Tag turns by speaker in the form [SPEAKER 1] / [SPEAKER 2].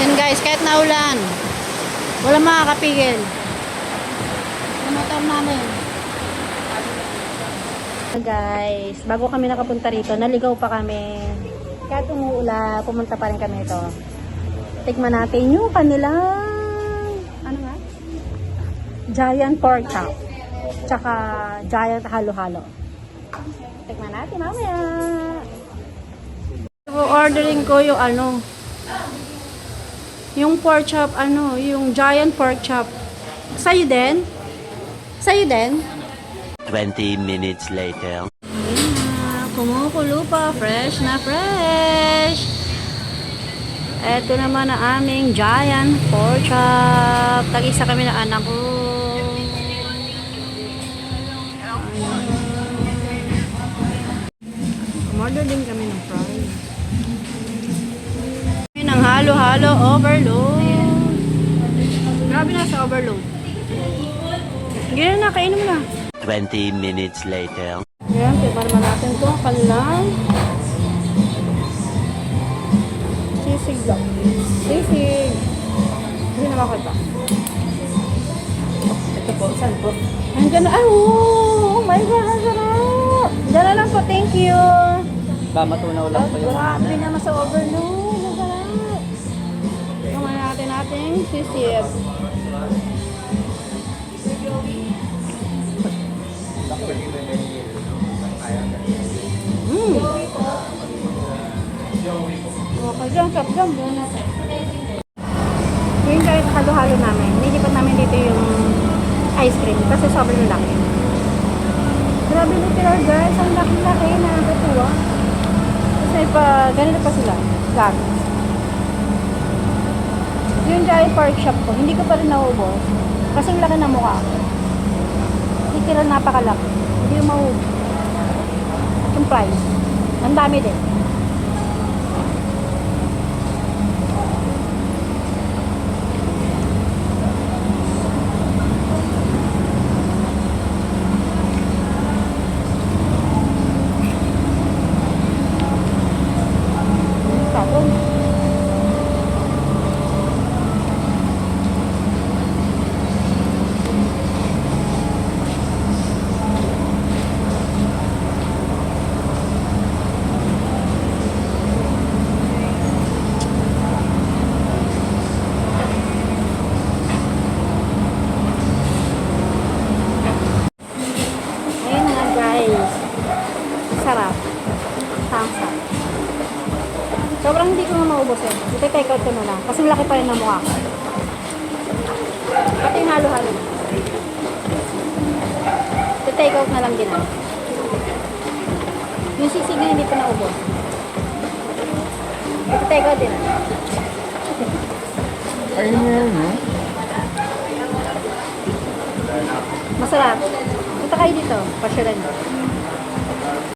[SPEAKER 1] Yan guys, kahit naulan, wala makakapigil. Yung motor namin. Guys, bago kami nakapunta rito, naligaw pa kami. Kahit umuula, pumunta pa rin kami ito. Tikman natin yung kanilang, ano nga? Giant pork chop. Tsaka giant halo-halo. Tikman natin mamaya. Ordering ko yung ano, yung pork chop, ano, yung giant pork chop. Sa'yo din? Sa'yo din?
[SPEAKER 2] 20 minutes later.
[SPEAKER 1] Ayan na, kumukulo pa, fresh na fresh. Eto naman ang aming giant pork chop. Tag-isa kami ng anak ko. Umorder din kami ng fries. Ng halo-halo overload. Grabe na sa overload. Ganyan na, kainin mo na.
[SPEAKER 2] 20 minutes later.
[SPEAKER 1] Yan, tipan naman natin ito. Kanilang sisig daw. Sisig. Hindi na makita. Ito po, saan po? Nandiyan na. Ay, oh my God, ang sarap. Diyan na lang po, thank you.
[SPEAKER 3] Matunaw lang po yung
[SPEAKER 1] Grabe naman sa overload. Ang sarap. Tingnan natin ating sisig. Okay dyan, sarap dyan. Yung kahit halo-halo namin, nilipat namin dito yung ice cream kasi sobrang laki. Grabe literal guys, ang laki-laki na nakatuwa. Kasi pa, ganito pa sila, gabi. Yung giant pork chop ko, hindi ko pa rin naubos. Kasing laki na mukha ko. Literal napakalaki. Hindi yung maubos. Yung price, ang dami din. Tapos, ayun nga guys. Sarap. Thumbs up. Sobrang hindi ko na maubos eh. Ito take out ko na lang. Kasi laki pa rin ang mukha ko. Pati yung halo-halo. Ito take out na lang din ah. Yung sisig na hindi pa naubos. Ito take out din ah.
[SPEAKER 3] ayun yan, no?
[SPEAKER 1] Masarap. Punta kayo dito. Pasyalan mo.